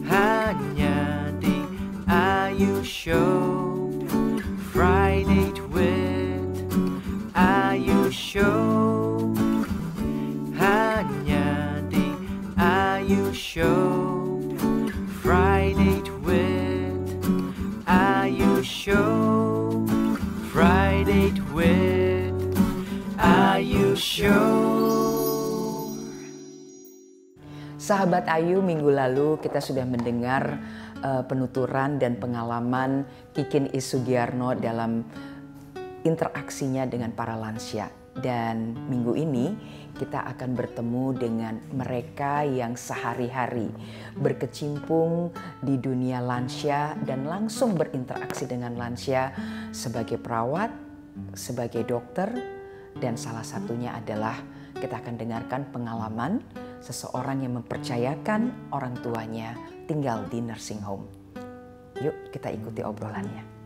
hanya di Ayu Show. Friday with Ayu Show, hanya di Ayu Show. Friday with Ayu Show. Friday with Ayu Show. Sahabat Ayu, minggu lalu kita sudah mendengar penuturan dan pengalaman Kikin Isugiarno dalam interaksinya dengan para lansia. Dan minggu ini kita akan bertemu dengan mereka yang sehari-hari berkecimpung di dunia lansia dan langsung berinteraksi dengan lansia sebagai perawat, sebagai dokter, dan salah satunya adalah kita akan dengarkan pengalaman seseorang yang mempercayakan orang tuanya tinggal di nursing home. Yuk kita ikuti obrolannya.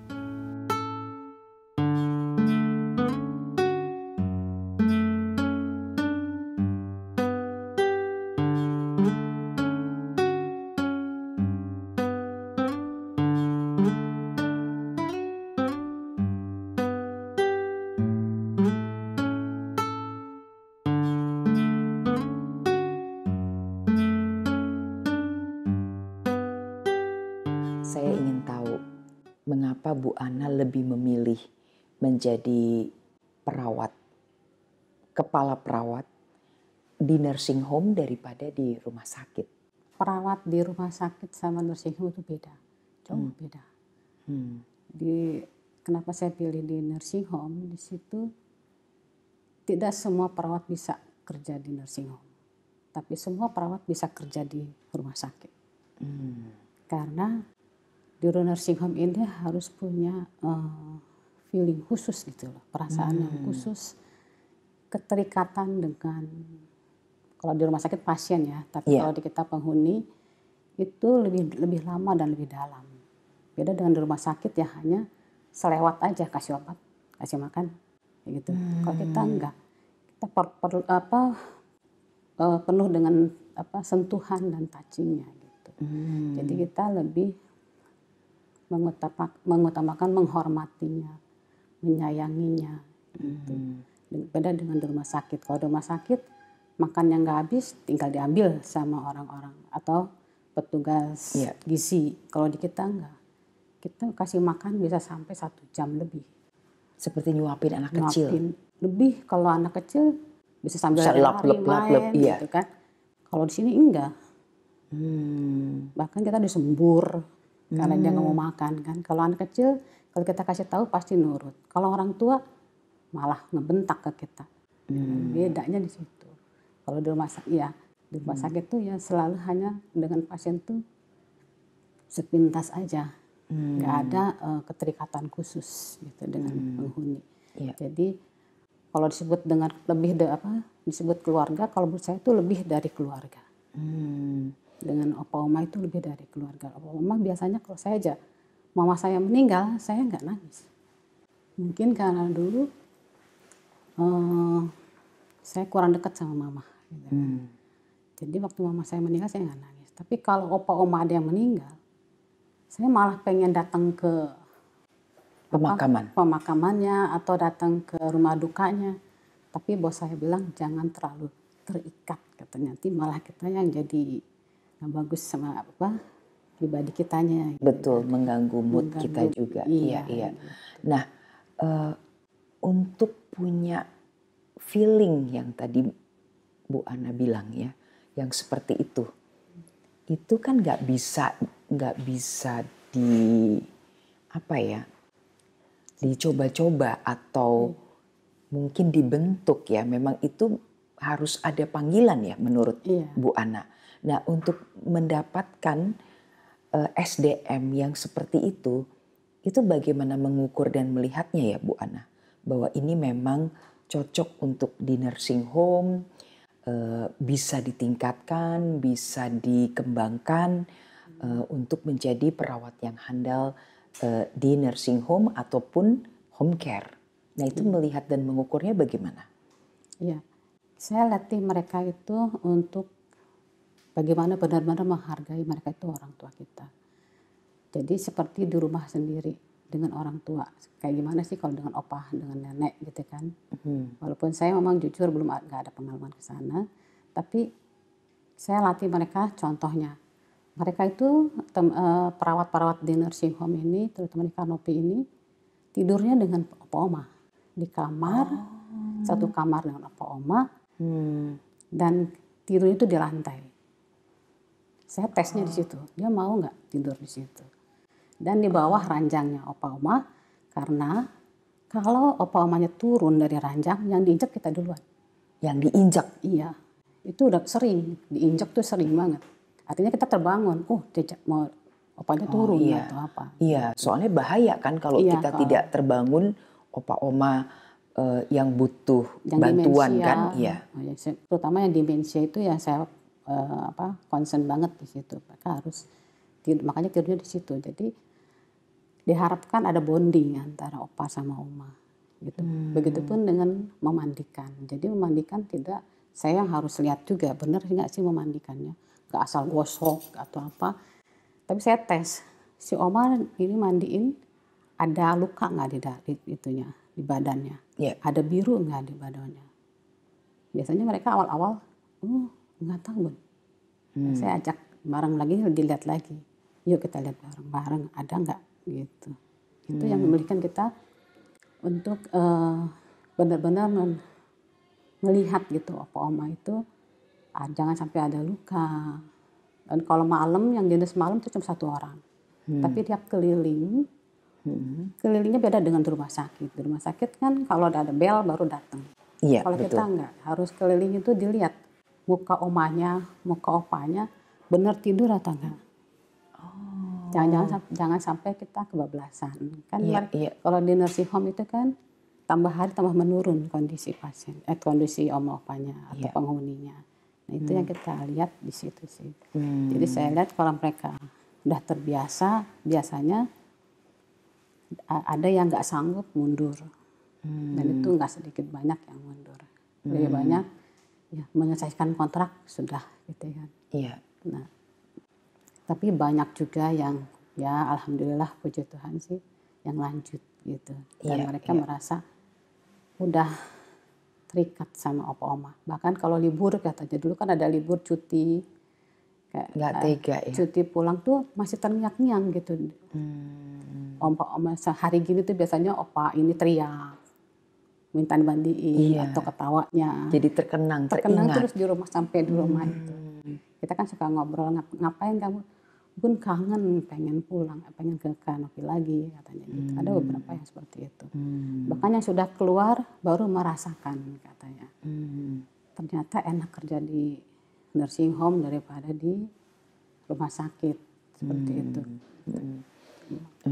Saya ingin tahu mengapa Bu Ana lebih memilih menjadi perawat, kepala perawat di nursing home daripada di rumah sakit. Perawat di rumah sakit sama nursing home itu beda, jauh beda. Kenapa saya pilih di nursing home? Di situ tidak semua perawat bisa kerja di nursing home, tapi semua perawat bisa kerja di rumah sakit. Karena di nursing home ini harus punya feeling khusus gitu loh, perasaan yang khusus, keterikatan dengan, kalau di rumah sakit pasien ya, tapi kalau di kita penghuni itu lebih lama dan lebih dalam. Beda dengan di rumah sakit ya hanya selewat aja, kasih obat, kasih makan, gitu. Kalau kita enggak, kita penuh dengan sentuhan dan touchingnya gitu. Jadi kita lebih mengutamakan menghormatinya, menyayanginya gitu. Beda dengan di rumah sakit. Kalau di rumah sakit makan yang nggak habis tinggal diambil sama orang-orang atau petugas gizi. Kalau di kita enggak, kita kasih makan bisa sampai 1 jam lebih. Seperti nyuapin anak kecil. Lebih kalau anak kecil bisa sambil lari main gitu kan. Kalau di sini enggak. Bahkan kita disembur karena dia nggak mau makan kan. Kalau anak kecil, kalau kita kasih tahu pasti nurut. Kalau orang tua malah ngebentak ke kita. Bedanya di situ. Kalau di rumah sakit di rumah sakit tuh ya selalu hanya dengan pasien tuh sepintas aja. Nggak ada keterikatan khusus gitu dengan penghuni. Jadi kalau disebut dengan disebut keluarga, kalau menurut saya itu lebih dari keluarga. Dengan opa oma itu lebih dari keluarga. Opa oma biasanya kalau saya aja mama saya meninggal, saya nggak nangis. Mungkin karena dulu saya kurang dekat sama mama. Gitu. Jadi waktu mama saya meninggal saya nggak nangis. Tapi kalau opa oma ada yang meninggal, saya malah pengen datang ke pemakamannya atau datang ke rumah dukanya. Tapi bos saya bilang jangan terlalu terikat, katanya. Nanti malah kita yang jadi bagus sama pribadi kitanya. Betul, mengganggu mood kita juga. Iya. Gitu. Nah, untuk punya feeling yang tadi Bu Ana bilang ya, yang seperti itu kan nggak bisa dicoba-coba atau mungkin dibentuk ya. Memang itu harus ada panggilan ya menurut Bu Ana. Nah, untuk mendapatkan SDM yang seperti itu bagaimana mengukur dan melihatnya ya Bu Ana? Bahwa ini memang cocok untuk di nursing home, bisa ditingkatkan, bisa dikembangkan untuk menjadi perawat yang handal di nursing home ataupun home care. Nah, itu melihat dan mengukurnya bagaimana? Iya, saya latih mereka itu untuk bagaimana benar-benar menghargai mereka itu orang tua kita. Jadi seperti di rumah sendiri dengan orang tua. Kayak gimana sih kalau dengan opah, dengan nenek gitu kan. Walaupun saya memang jujur belum nggak ada pengalaman ke sana, tapi saya latih mereka contohnya. Mereka itu perawat-perawat di nursing home ini, terutama di Kanopi ini, tidurnya dengan opa oma di kamar, satu kamar dengan opa oma, dan tidurnya itu di lantai. Saya tesnya di situ, dia mau nggak tidur di situ. Dan di bawah ranjangnya opa oma, karena kalau opa omanya turun dari ranjang, yang diinjak kita duluan. Yang diinjak? Iya, itu udah sering, diinjak tuh sering banget. Artinya kita terbangun, mau opanya turun atau apa. Iya, soalnya bahaya kan kalau kita tidak terbangun, opa oma yang butuh yang bantuan demensia, kan. Iya. Terutama yang demensia itu ya saya concern banget di situ. Mereka harus makanya tidurnya di situ. Jadi diharapkan ada bonding antara opa sama oma gitu. Begitupun dengan memandikan. Jadi memandikan tidak, saya harus lihat juga benar nggak sih memandikannya, nggak asal gosok atau apa. Tapi saya tes si oma ini mandiin ada luka nggak di badannya, ada biru nggak di badannya. Biasanya mereka awal-awal nggak tahu. Saya ajak bareng lagi, dilihat lagi, yuk kita lihat bareng-bareng ada nggak gitu. Itu yang memiliki kita untuk benar-benar melihat gitu opa oma itu jangan sampai ada luka. Dan kalau malam, yang jenis malam itu cuma satu orang, tapi dia keliling, kelilingnya beda dengan di rumah sakit. Di rumah sakit kan kalau ada bel baru datang. Iya, kalau kita enggak, harus keliling itu dilihat muka omanya, muka opanya benar tidur atau enggak. Jangan sampai kita kebablasan. Kan kalau di nursing home itu kan tambah hari tambah menurun kondisi pasien, kondisi oma opanya atau penghuninya. Nah, itu yang kita lihat di situ sih. Jadi saya lihat kalau mereka udah terbiasa, biasanya ada yang nggak sanggup mundur. Dan itu nggak sedikit banyak yang mundur. Lebih banyak ya menyelesaikan kontrak sudah gitu kan. Iya. Nah, tapi banyak juga yang ya alhamdulillah puji Tuhan sih yang lanjut gitu. Dan mereka merasa udah terikat sama opa oma. Bahkan kalau libur katanya dulu kan ada libur cuti, nggak tega ya. Cuti pulang tuh masih terngiang-ngiang gitu. Opa oma sehari gini tuh biasanya opa ini teriak, minta dimandiin atau ketawanya. Jadi terkenang terus di rumah sampai di rumah itu. Kita kan suka ngobrol, ngapain kamu? Bun kangen, pengen pulang, pengen ke Kanopi lagi katanya gitu. Ada beberapa yang seperti itu. Bahkan yang sudah keluar baru merasakan katanya. Ternyata enak kerja di nursing home daripada di rumah sakit seperti itu.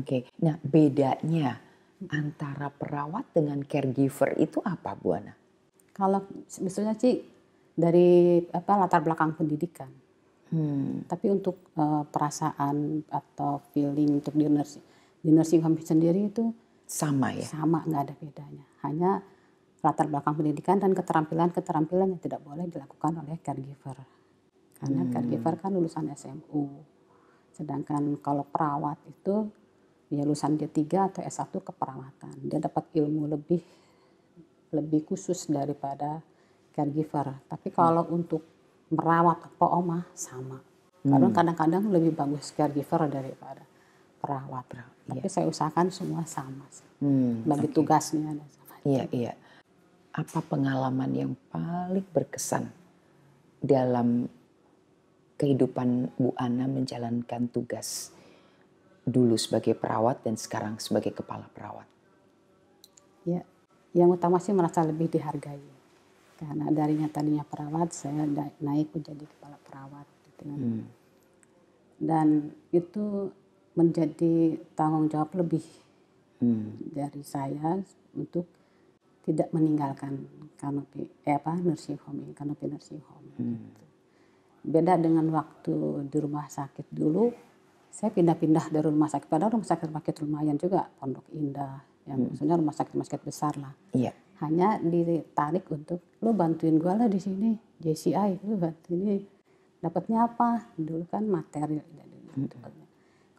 Oke. Nah, bedanya antara perawat dengan caregiver itu apa, Bu Ana? Kalau sebetulnya sih dari latar belakang pendidikan. Tapi untuk perasaan atau feeling untuk di nursing home sendiri itu sama ya? Sama, nggak ada bedanya. Hanya latar belakang pendidikan dan keterampilan yang tidak boleh dilakukan oleh caregiver. Karena caregiver kan lulusan SMU. Sedangkan kalau perawat itu ya lulusan D3 atau S1 keperawatan. Dia dapat ilmu lebih khusus daripada caregiver. Tapi kalau untuk merawat opa oma sama. Karena kadang-kadang lebih bagus caregiver daripada perawat. Tapi saya usahakan semua sama sih. Bagi tugasnya. Iya. Apa pengalaman yang paling berkesan dalam kehidupan Bu Ana menjalankan tugas dulu sebagai perawat dan sekarang sebagai kepala perawat? Ya, yang utama sih merasa lebih dihargai. Karena tadinya perawat, saya naik menjadi kepala perawat. Gitu kan. Dan itu menjadi tanggung jawab lebih dari saya untuk tidak meninggalkan Kanopi, nursing home, Kanopi nursing home. Gitu. Beda dengan waktu di rumah sakit dulu, saya pindah-pindah dari rumah sakit. Padahal rumah sakit lumayan juga, Pondok Indah, yang maksudnya rumah sakit besar lah. Iya. Hanya ditarik untuk lo bantuin gue lah di sini JCI, lo bantuin ini Dapatnya apa? Dulu kan materi.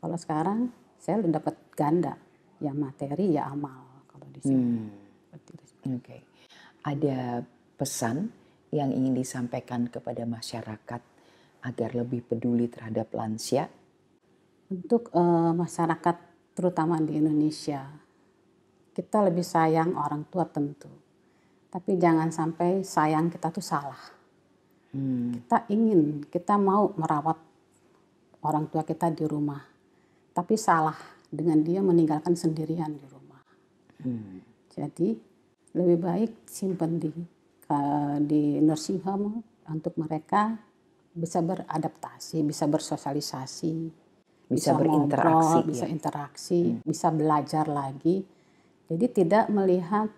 Kalau sekarang saya udah dapat ganda, ya materi ya amal kalau di sini. Oke. Ada pesan yang ingin disampaikan kepada masyarakat agar lebih peduli terhadap lansia? Untuk masyarakat terutama di Indonesia, kita lebih sayang orang tua tentu, tapi jangan sampai sayang kita tuh salah. Kita mau merawat orang tua kita di rumah, tapi salah dengan dia meninggalkan sendirian di rumah. Jadi lebih baik simpan di nursing home untuk mereka bisa beradaptasi, bisa bersosialisasi, bisa berinteraksi, ngobrol, bisa interaksi, bisa belajar lagi. Jadi tidak melihat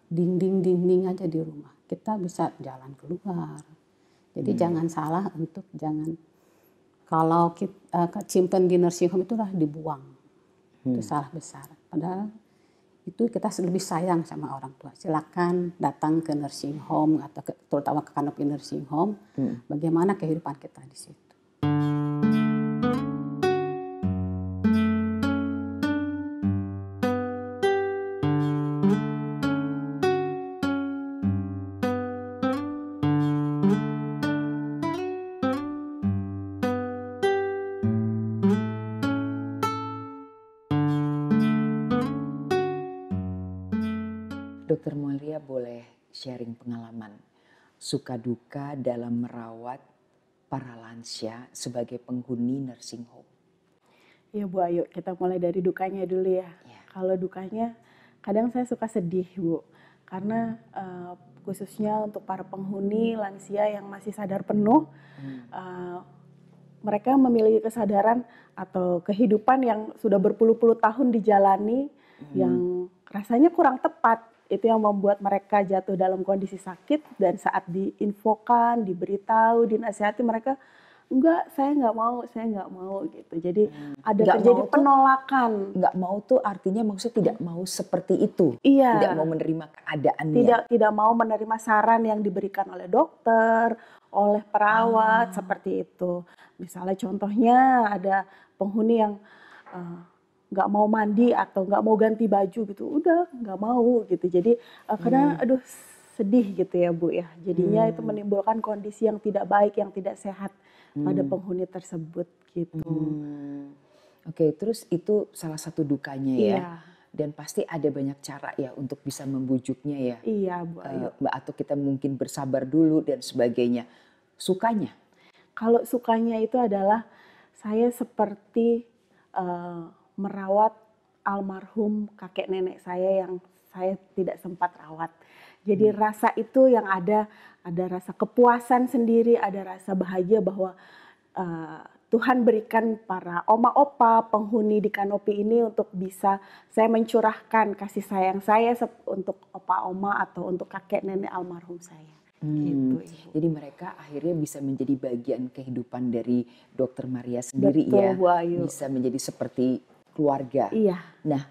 dinding-dinding aja di rumah. Kita bisa jalan keluar. Jadi jangan salah kalau kita simpan di nursing home itulah dibuang. Itu salah besar. Padahal itu kita lebih sayang sama orang tua. Silakan datang ke nursing home atau terutama ke Kanopi Nursing Home. Bagaimana kehidupan kita di situ. Dokter Mulia boleh sharing pengalaman suka duka dalam merawat para lansia sebagai penghuni nursing home. Iya Bu Ayu, kita mulai dari dukanya dulu ya. Kalau dukanya, kadang saya suka sedih Bu, karena khususnya untuk para penghuni lansia yang masih sadar penuh, mereka memiliki kesadaran atau kehidupan yang sudah berpuluh-puluh tahun dijalani, yang rasanya kurang tepat. Itu yang membuat mereka jatuh dalam kondisi sakit, dan saat diinfokan, diberitahu, dinasihati, mereka enggak, saya nggak mau gitu. Jadi ada terjadi penolakan. Nggak mau tuh artinya maksudnya tidak mau seperti itu. Iya. Tidak mau menerima keadaannya. Tidak mau menerima saran yang diberikan oleh dokter, oleh perawat, seperti itu. Misalnya contohnya ada penghuni yang nggak mau mandi atau nggak mau ganti baju gitu, udah nggak mau gitu. Jadi karena aduh sedih gitu ya Bu ya. Jadinya itu menimbulkan kondisi yang tidak baik, yang tidak sehat pada penghuni tersebut gitu. Oke, terus itu salah satu dukanya ya. Dan pasti ada banyak cara ya untuk bisa membujuknya ya. Iya Bu Ayu. Atau kita mungkin bersabar dulu dan sebagainya. Sukanya? Kalau sukanya itu adalah saya seperti merawat almarhum kakek nenek saya yang saya tidak sempat rawat. Jadi rasa itu yang ada rasa kepuasan sendiri, ada rasa bahagia bahwa Tuhan berikan para oma opa penghuni di Kanopi ini untuk bisa saya mencurahkan kasih sayang saya untuk opa oma atau untuk kakek nenek almarhum saya. Gitu, Ibu. Jadi mereka akhirnya bisa menjadi bagian kehidupan dari Dokter Maria sendiri. Betul, ya, Bu Ayu. Bisa menjadi seperti keluarga. Iya. Nah,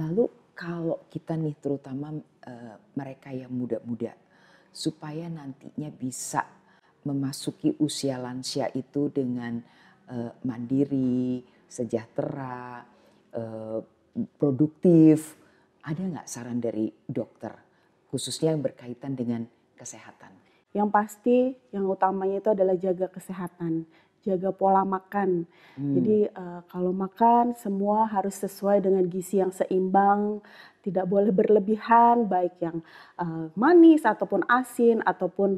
lalu kalau kita nih terutama mereka yang muda-muda, supaya nantinya bisa memasuki usia lansia itu dengan mandiri, sejahtera, produktif, ada nggak saran dari dokter? Khususnya yang berkaitan dengan kesehatan. Yang pasti yang utamanya itu adalah jaga kesehatan, jaga pola makan. Jadi kalau makan semua harus sesuai dengan gizi yang seimbang, tidak boleh berlebihan, baik yang manis ataupun asin ataupun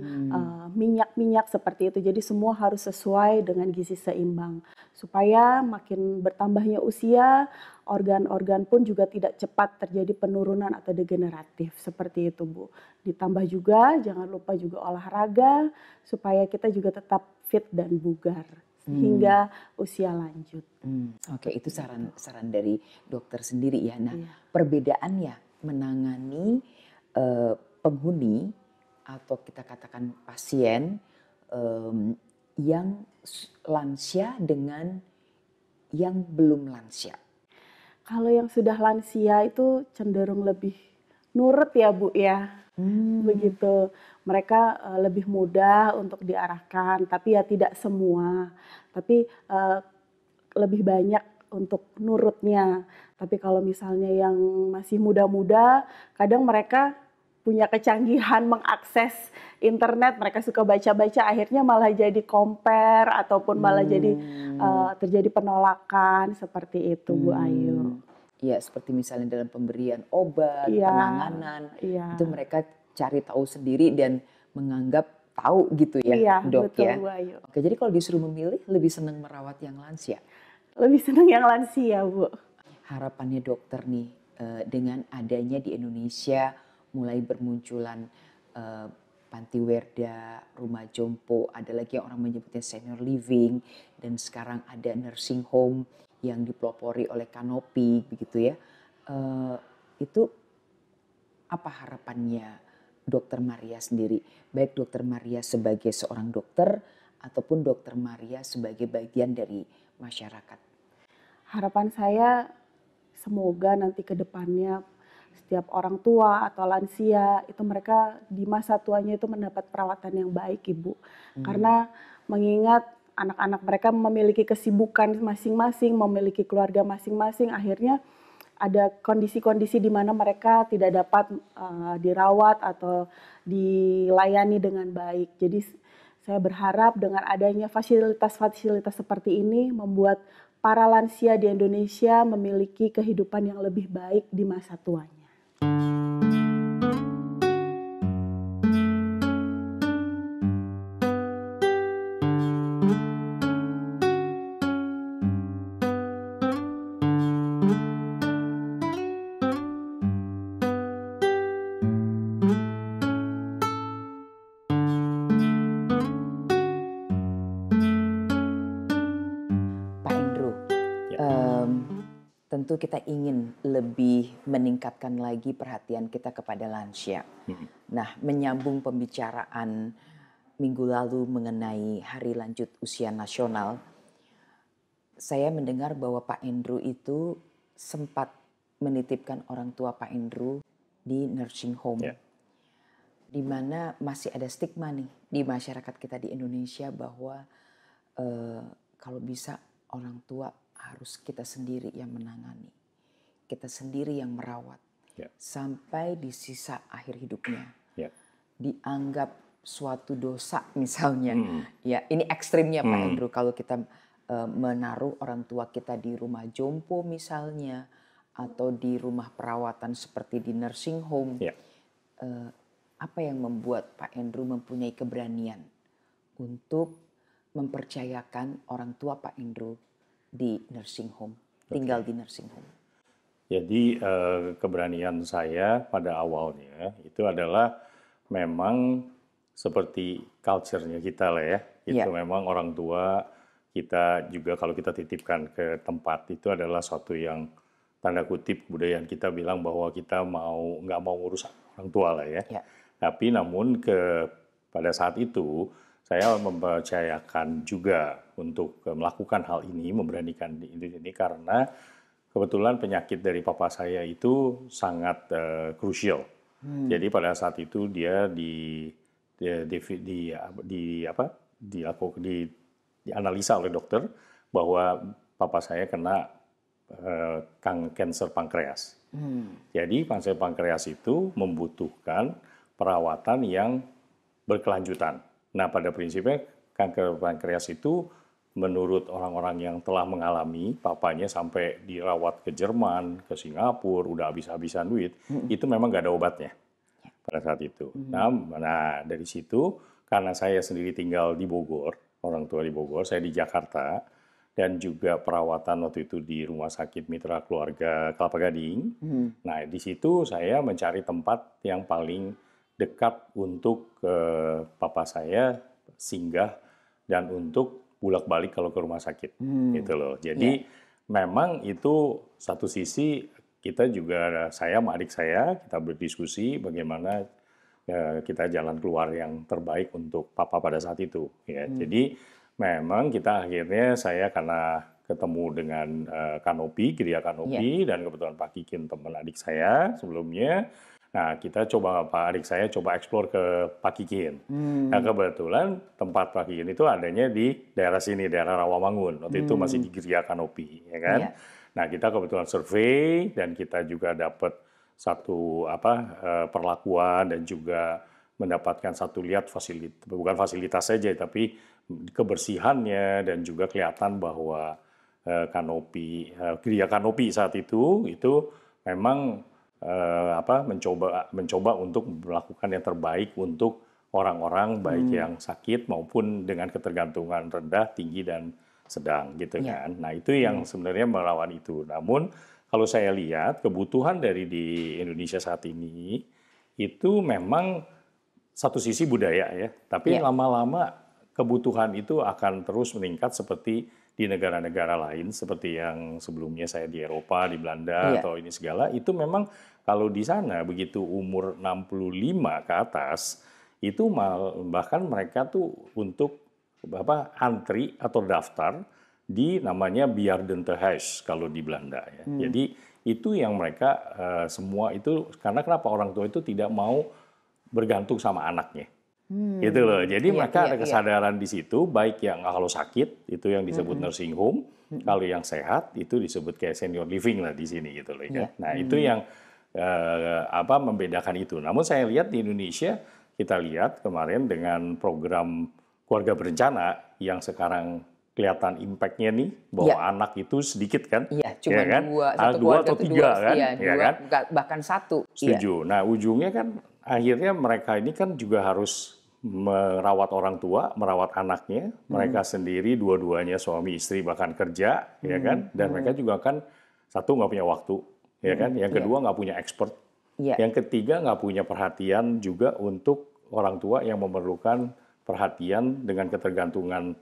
minyak-minyak seperti itu. Jadi semua harus sesuai dengan gizi seimbang. Supaya makin bertambahnya usia, organ-organ pun juga tidak cepat terjadi penurunan atau degeneratif. Seperti itu Bu. Ditambah juga jangan lupa juga olahraga supaya kita juga tetap fit dan bugar hingga usia lanjut. Oke, itu saran dari dokter sendiri ya. Nah, perbedaannya menangani penghuni atau kita katakan pasien yang lansia dengan yang belum lansia. Kalau yang sudah lansia itu cenderung lebih nurut ya Bu ya. Begitu. Mereka lebih mudah untuk diarahkan, tapi ya tidak semua. Tapi lebih banyak untuk nurutnya. Tapi kalau misalnya yang masih muda-muda, kadang mereka punya kecanggihan mengakses internet, mereka suka baca-baca, akhirnya malah jadi compare ataupun malah jadi terjadi penolakan seperti itu, Bu Ayu. Iya, seperti misalnya dalam pemberian obat, Iya, penanganan, iya. itu mereka cari tahu sendiri dan menganggap tahu gitu ya, Iya, Dok betul, ya. Bu Ayu. Oke, jadi kalau disuruh memilih lebih senang merawat yang lansia. Lebih senang yang lansia, Bu. Harapannya dokter nih dengan adanya di Indonesia mulai bermunculan panti werda, rumah jompo, ada lagi yang orang menyebutnya senior living, dan sekarang ada nursing home yang dipelopori oleh Kanopi, begitu ya. Itu apa harapannya Dokter Maria sendiri? Baik Dokter Maria sebagai seorang dokter ataupun Dokter Maria sebagai bagian dari masyarakat. Harapan saya semoga nanti ke depannya setiap orang tua atau lansia itu mereka di masa tuanya itu mendapat perawatan yang baik, Ibu. Karena mengingat anak-anak mereka memiliki kesibukan masing-masing, memiliki keluarga masing-masing, akhirnya ada kondisi-kondisi di mana mereka tidak dapat dirawat atau dilayani dengan baik. Jadi saya berharap dengan adanya fasilitas-fasilitas seperti ini membuat para lansia di Indonesia memiliki kehidupan yang lebih baik di masa tuanya. Pak Endro, tentu kita ingin lebih meningkatkan lagi perhatian kita kepada lansia. Nah, menyambung pembicaraan minggu lalu mengenai Hari Lanjut Usia Nasional, saya mendengar bahwa Pak Endro itu sempat menitipkan orang tua Pak Endro di nursing home. Di mana masih ada stigma nih di masyarakat kita di Indonesia bahwa kalau bisa orang tua harus kita sendiri yang menangani, kita sendiri yang merawat, sampai di sisa akhir hidupnya. Dianggap suatu dosa misalnya. Ya, ini ekstrimnya Pak Endro, kalau kita menaruh orang tua kita di rumah jompo misalnya, atau di rumah perawatan seperti di nursing home. Apa yang membuat Pak Endro mempunyai keberanian untuk mempercayakan orang tua Pak Endro di nursing home, tinggal di nursing home? Jadi keberanian saya pada awalnya itu adalah memang seperti culture-nya kita lah ya. Itu memang orang tua kita juga kalau kita titipkan ke tempat itu adalah suatu yang tanda kutip kebudayaan kita bilang bahwa kita nggak mau ngurus orang tua lah ya. Tapi namun pada saat itu saya mempercayakan juga untuk melakukan hal ini, memberanikan ini karena kebetulan penyakit dari papa saya itu sangat krusial. Jadi pada saat itu dia dianalisa oleh dokter bahwa papa saya kena kanker pankreas. Jadi kanker pankreas itu membutuhkan perawatan yang berkelanjutan. Nah, pada prinsipnya kanker pankreas itu menurut orang-orang yang telah mengalami, papanya sampai dirawat ke Jerman, ke Singapura, udah habis-habisan duit, itu memang nggak ada obatnya pada saat itu. Nah, dari situ, karena saya sendiri tinggal di Bogor, orang tua di Bogor, saya di Jakarta, dan juga perawatan waktu itu di Rumah Sakit Mitra Keluarga Kelapa Gading. Nah, di situ saya mencari tempat yang paling dekat untuk papa saya singgah dan untuk bolak-balik kalau ke rumah sakit, gitu loh. Jadi memang itu satu sisi kita juga, saya sama adik saya, kita berdiskusi bagaimana kita jalan keluar yang terbaik untuk papa pada saat itu. Ya. Jadi memang kita akhirnya saya karena ketemu dengan Kanopi, Geria Kanopi, dan kebetulan Pak Kikin teman adik saya sebelumnya. Nah, kita coba, adik saya coba eksplor ke Pakikin. Nah, kebetulan tempat Pakikin itu adanya di daerah sini, daerah Rawamangun. Waktu itu masih di Gria Kanopi, ya kan? Iya. Nah, kita kebetulan survei dan kita juga dapat satu perlakuan dan juga mendapatkan satu bukan fasilitas saja, tapi kebersihannya dan juga kelihatan bahwa Gria Kanopi saat itu memang mencoba untuk melakukan yang terbaik untuk orang-orang baik yang sakit maupun dengan ketergantungan rendah, tinggi dan sedang gitu kan. Nah, itu yang sebenarnya melawan itu. Namun kalau saya lihat kebutuhan di Indonesia saat ini itu memang satu sisi budaya ya, tapi lama-lama kebutuhan itu akan terus meningkat seperti di negara-negara lain seperti yang sebelumnya saya di Eropa, di Belanda atau ini segala, itu memang kalau di sana begitu umur 65 ke atas itu bahkan mereka tuh untuk antri atau daftar di namanya Bejaardentehuis kalau di Belanda ya. Jadi itu yang mereka semua itu karena kenapa orang tua itu tidak mau bergantung sama anaknya. Gitu loh. Jadi mereka ada kesadaran di situ, baik yang kalau sakit itu yang disebut nursing home, kalau yang sehat itu disebut kayak senior living lah di sini gitu loh. Nah, itu yang membedakan itu. Namun saya lihat di Indonesia, kita lihat kemarin dengan program keluarga berencana yang sekarang kelihatan impact-nya nih bahwa anak itu sedikit kan? Iya, cuma ya kan? dua atau tiga kan? Iya, kan? Bahkan satu. Setuju. Nah, ujungnya kan akhirnya mereka ini kan juga harus merawat orang tua, merawat anaknya, mereka sendiri dua-duanya suami istri bahkan kerja, ya kan? Dan mereka juga kan satu nggak punya waktu, ya kan? Yang kedua nggak punya expert, yang ketiga nggak punya perhatian juga untuk orang tua yang memerlukan perhatian dengan ketergantungan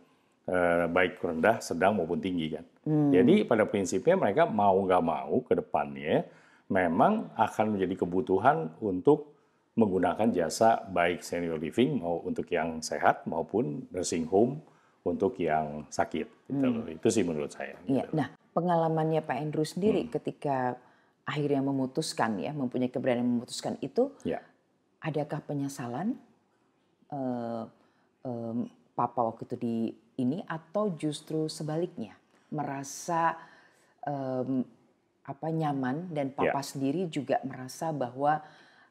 baik rendah, sedang maupun tinggi kan. Jadi pada prinsipnya mereka mau nggak mau ke depannya memang akan menjadi kebutuhan untuk menggunakan jasa baik senior living mau untuk yang sehat maupun nursing home untuk yang sakit. Gitu loh. Itu sih menurut saya. Iya. Gitu. Nah, pengalamannya Pak Andrew sendiri ketika akhirnya memutuskan ya, mempunyai keberanian memutuskan itu, adakah penyesalan Papa waktu itu di ini atau justru sebaliknya merasa nyaman dan Papa sendiri juga merasa bahwa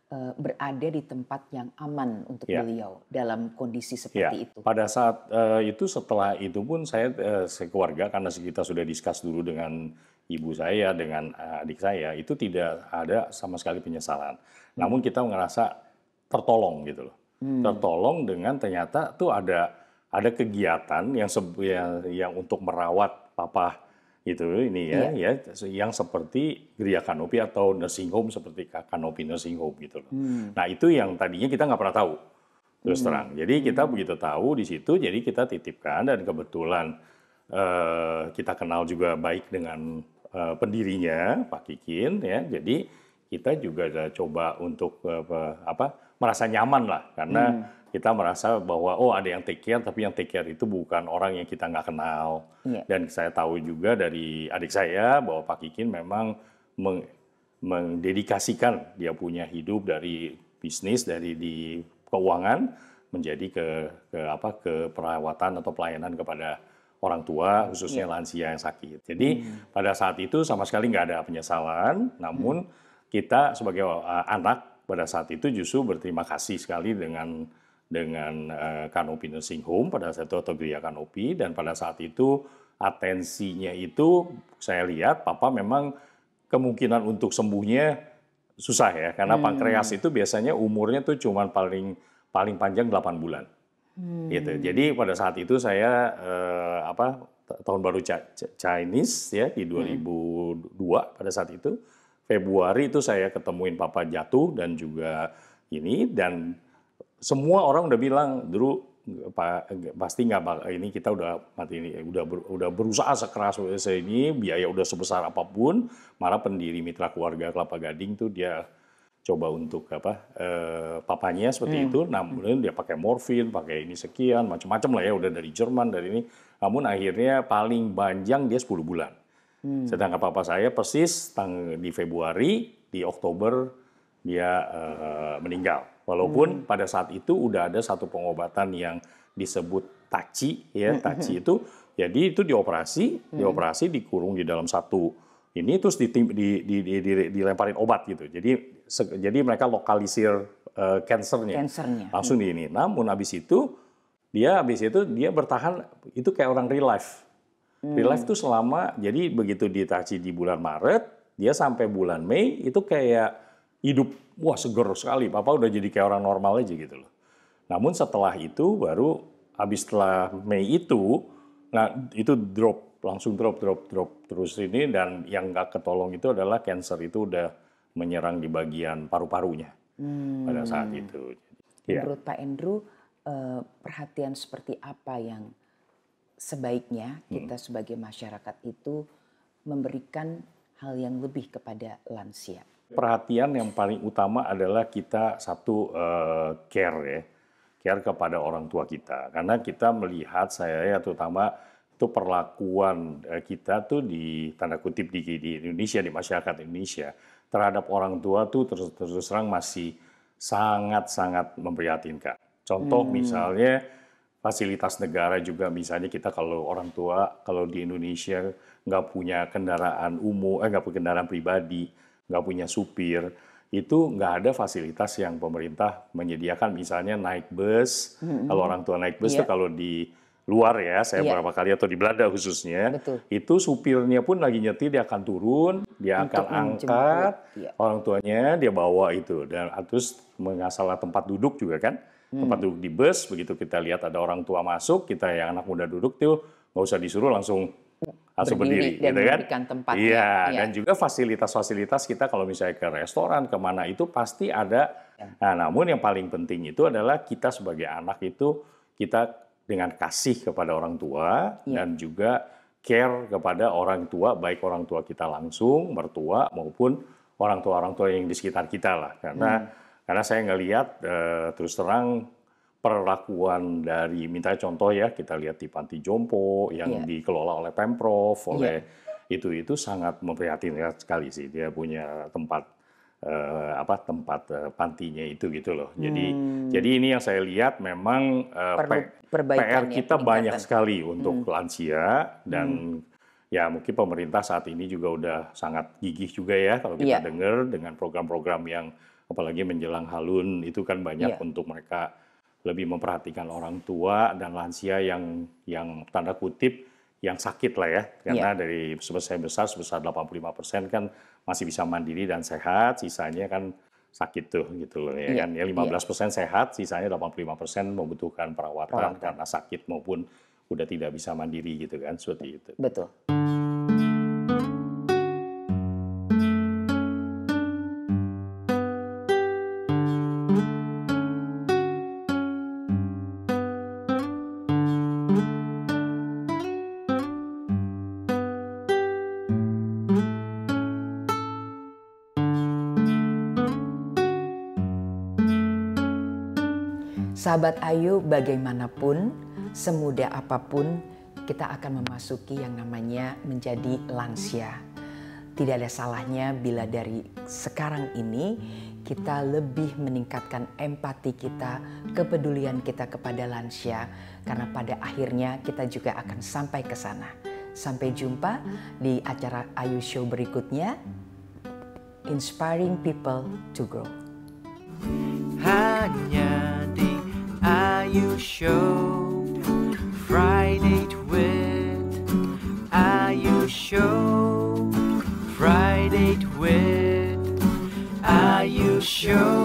berada di tempat yang aman untuk beliau dalam kondisi seperti itu. Pada saat itu setelah itu pun saya sekeluarga karena kita sudah discuss dulu dengan ibu saya dengan adik saya itu tidak ada sama sekali penyesalan. Namun kita ngerasa tertolong gitu loh. Tertolong dengan ternyata tuh ada kegiatan yang untuk merawat Papa itu ini yang seperti Gria Kanopi atau nursing home seperti Kanopi nursing home gitu loh. Nah itu yang tadinya kita nggak pernah tahu terus terang. Jadi kita begitu tahu di situ, jadi kita titipkan dan kebetulan kita kenal juga baik dengan pendirinya Pak Kikin ya. Jadi kita juga coba untuk merasa nyaman lah karena kita merasa bahwa ada yang take care, tapi yang take care itu bukan orang yang kita nggak kenal. Dan saya tahu juga dari adik saya bahwa Pak Kikin memang mendedikasikan dia punya hidup dari bisnis, dari di keuangan menjadi ke perawatan atau pelayanan kepada orang tua, khususnya lansia yang sakit. Jadi pada saat itu sama sekali nggak ada penyesalan, namun kita sebagai anak pada saat itu justru berterima kasih sekali dengan Kanopi Nursing Home pada saat itu atau Gria Kanopi, dan pada saat itu atensinya itu saya lihat Papa memang kemungkinan untuk sembuhnya susah ya karena pankreas itu biasanya umurnya tuh cuma paling panjang 8 bulan. Gitu. Jadi pada saat itu saya tahun baru Chinese ya di 2002 pada saat itu Februari itu saya ketemuin Papa jatuh dan juga ini dan semua orang udah bilang dulu pasti nggak ini kita udah mati ini udah berusaha sekeras ini biaya udah sebesar apapun malah pendiri Mitra Keluarga Kelapa Gading tuh dia coba untuk papanya seperti itu namun dia pakai morfin pakai ini sekian macam-macam lah ya udah dari Jerman dari ini namun akhirnya paling panjang dia 10 bulan sedangkan papa saya persis di Februari di Oktober meninggal. Walaupun pada saat itu udah ada satu pengobatan yang disebut TACI, ya TACI itu, jadi itu dioperasi, dikurung di dalam satu ini, terus dilemparin obat gitu. Jadi mereka lokalisir kansernya, langsung di ini. Namun habis itu dia bertahan itu kayak orang real life. Real life itu selama, jadi begitu ditaci di bulan Maret, dia sampai bulan Mei itu kayak hidup, wah seger sekali, Papa udah jadi kayak orang normal aja gitu loh. Namun setelah itu baru habis setelah Mei itu, nah itu langsung drop terus ini, dan yang nggak ketolong itu adalah kanker itu udah menyerang di bagian paru-parunya pada saat itu. Menurut Pak Andrew, perhatian seperti apa yang sebaiknya kita sebagai masyarakat itu memberikan hal yang lebih kepada lansia? Perhatian yang paling utama adalah kita satu care kepada orang tua kita, karena kita melihat terutama itu perlakuan kita tuh di tanda kutip di Indonesia, di masyarakat Indonesia terhadap orang tua tuh terus terang masih sangat memprihatinkan. Contoh misalnya fasilitas negara juga, misalnya kita kalau orang tua kalau di Indonesia nggak punya kendaraan umum, nggak punya kendaraan pribadi, nggak punya supir, itu nggak ada fasilitas yang pemerintah menyediakan, misalnya naik bus. Kalau orang tua naik bus itu kalau di luar ya, saya beberapa kali atau di Belanda khususnya, itu supirnya pun lagi nyetir dia akan turun, dia akan angkat orang tuanya, dia bawa itu, dan terus mengasalah tempat duduk juga kan. Tempat duduk di bus, begitu kita lihat ada orang tua masuk, kita yang anak muda duduk tuh nggak usah disuruh, langsung berdiri dan gitu kan. Tempatnya. Iya, dan juga fasilitas-fasilitas kita kalau misalnya ke restoran, kemana itu pasti ada. Nah, namun yang paling penting itu adalah kita sebagai anak itu, kita dengan kasih kepada orang tua dan juga care kepada orang tua, baik orang tua kita langsung, mertua, maupun orang tua yang di sekitar kita lah. Karena saya ngelihat terus terang perlakuan dari, minta contoh ya, kita lihat di panti jompo yang dikelola oleh Pemprov, itu sangat memprihatinkan sekali sih. Dia punya tempat pantinya itu gitu loh. Jadi ini yang saya lihat memang PR kita banyak sekali untuk lansia, dan ya mungkin pemerintah saat ini juga udah sangat gigih juga ya kalau kita dengar dengan program-program yang apalagi menjelang Halun itu kan banyak untuk mereka lebih memperhatikan orang tua dan lansia yang tanda kutip yang sakit lah ya, karena dari sebesar 85% kan masih bisa mandiri dan sehat, sisanya kan sakit tuh gitu loh ya kan, ya 15% sehat, sisanya 85% membutuhkan perawatan karena sakit maupun udah tidak bisa mandiri gitu kan, seperti itu. Betul. Sahabat Ayu, bagaimanapun, semudah apapun, kita akan memasuki yang namanya menjadi lansia. Tidak ada salahnya bila dari sekarang ini kita lebih meningkatkan empati kita, kepedulian kita kepada lansia, karena pada akhirnya kita juga akan sampai ke sana. Sampai jumpa di acara Ayu Show berikutnya, Inspiring People to Grow. Hanya di Ayu Show, Friday with Ayu Show, Friday with Ayu Show.